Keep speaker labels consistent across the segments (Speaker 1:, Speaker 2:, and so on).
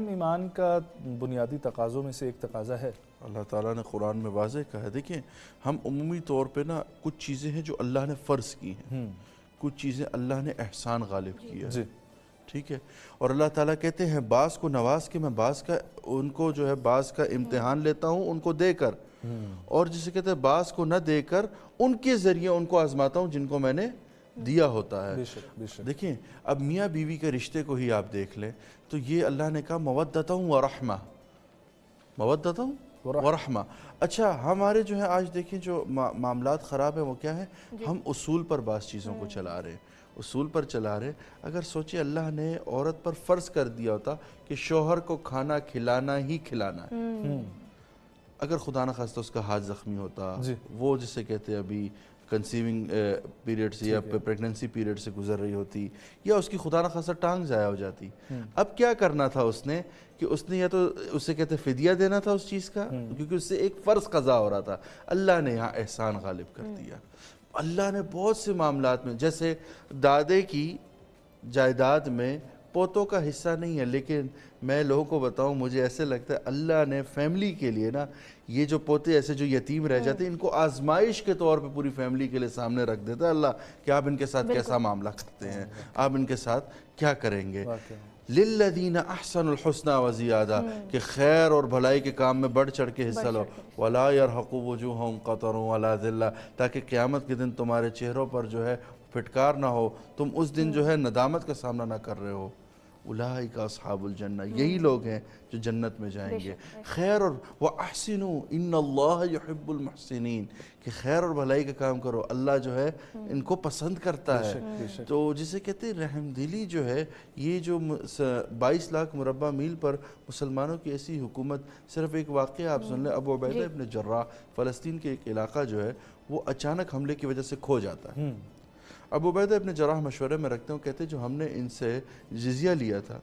Speaker 1: ایمان کا بنیادی تقاضوں میں سے ایک تقاضا ہے۔
Speaker 2: اللہ تعالیٰ نے قرآن میں واضح کہا ہے، دیکھیں ہم عمومی طور پہ نا کچھ چیزیں ہیں جو اللہ نے فرض کی ہیں، کچھ چیزیں اللہ نے احسان غالب کیا ہے، ٹھیک ہے، اور اللہ تعالیٰ کہتے ہیں بعض کو نواز کے میں بعض کا ان کو جو ہے بعض کا امتحان لیتا ہوں ان کو دے کر، اور جسے کہتے ہیں بعض کو نہ دے کر ان کے ذریعے ان کو آزماتا ہوں جن کو میں نے دیا ہوتا ہے۔ دیکھیں اب میاں بیوی کے رشتے کو ہی آپ دیکھ لیں تو یہ اللہ نے کہا مودتاً ورحمہ، مودتاً ورحمہ۔ اچھا ہمارے جو ہے آج دیکھیں جو معاملات خراب ہیں وہ کیا ہے، ہم اصول پر بعض چیزوں کو چلا رہے ہیں، اصول پر چلا رہے۔ اگر سوچیں اللہ نے عورت پر فرض کر دیا ہوتا کہ شوہر کو کھانا کھلانا ہی کھلانا ہے، اگر خدا نخواستہ اس کا ہاتھ زخمی ہوتا، وہ جسے کہتے ہیں ابھی کنسیونگ پیریڈ سے یا پریگننسی پیریڈ سے گزر رہی ہوتی، یا اس کی خدا نخواستہ ٹانگ ضائع ہو جاتی، اب کیا کرنا تھا اس نے کہ اس نے یا تو اسے کہتے فدیہ دینا تھا اس چیز کا، کیونکہ اس سے ایک فرض قضا ہو رہا تھا، اللہ نے یہاں احسان غالب کر دیا۔ اللہ نے بہت سے معاملات میں جیسے دادے کی جائیداد میں پوتوں کا حصہ نہیں ہے، لیکن میں لوگوں کو بتاؤں مجھے ایسے لگتا ہے اللہ نے فیملی کے لیے نا یہ جو پوتے ایسے جو یتیم رہ جاتے ہیں ان کو آزمائش کے طور پہ پوری فیملی کے لیے سامنے رکھ دیتا ہے اللہ کہ آپ ان کے ساتھ کیسا معاملہ کرتے ہیں، آپ ان کے ساتھ کیا کریں گے۔ لِلَّذِينَ أَحْسَنُوا الْحُسْنَى وَزِيَادَةً کہ خیر اور بھلائی کے کام میں بڑھ چڑھ کے حصہ لو، وَلَا يَرْحَقُ وُجُوهَهُمْ قَتَرٌ وَلَا ذِلَّةٌ تاکہ قیامت کے دن تمہارے چہروں پر جو ہے پھٹکار نہ ہو، تم اس دن جو ہے ندامت کا سامنا نہ کر رہے ہو۔ اولئک اصحاب الجنہ یہی لوگ ہیں جو جنت میں جائیں گے۔ خیر اور وَأَحْسِنُوا إِنَّ اللَّهَ يُحِبُّ الْمُحْسِنِينَ کہ خیر اور بھلائی کا کام کرو، اللہ جو ہے ان کو پسند کرتا ہے۔ تو جسے کہتے ہیں رحم دلی جو ہے، یہ جو 22 لاکھ مربع میل پر مسلمانوں کی ایسی حکومت، صرف ایک واقعہ آپ سن لیں، ابو عبیدہ ابن جراح فلسطین کے ایک علاقہ جو ہے وہ اچانک حملے کی وجہ سے کھو جاتا ہے۔ ابو عبیدہ ابن جراح مشورے میں رکھتے ہیں، کہتے ہیں جو ہم نے ان سے جزیہ لیا تھا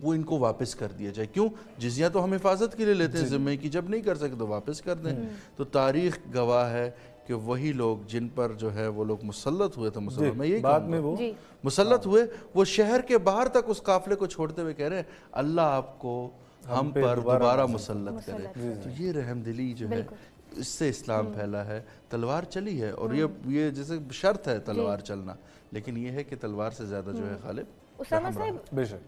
Speaker 2: وہ ان کو واپس کر دیا جائے، کیوں؟ جزیہ تو ہم حفاظت کے لیے لیتے ہیں ذمے کی، جب نہیں کر سکتے تو واپس کر دیں۔ تو تاریخ گواہ ہے کہ وہی لوگ جن پر جو ہے وہ لوگ مسلط ہوئے تھے، مسلط میں یہی کہوں گا مسلط ہوئے، وہ شہر کے باہر تک اس قافلے کو چھوڑتے ہوئے کہہ رہے ہیں اللہ آپ کو ہم پر دوبارہ مسلط کرے۔ تو یہ رحم دلی جو ہے اس سے اسلام پھیلا ہے۔ تلوار چلی ہے اور یہ جیسے شرط ہے تلوار چلنا، لیکن یہ ہے کہ تلوار سے زیادہ جو ہے غالب
Speaker 1: بے شک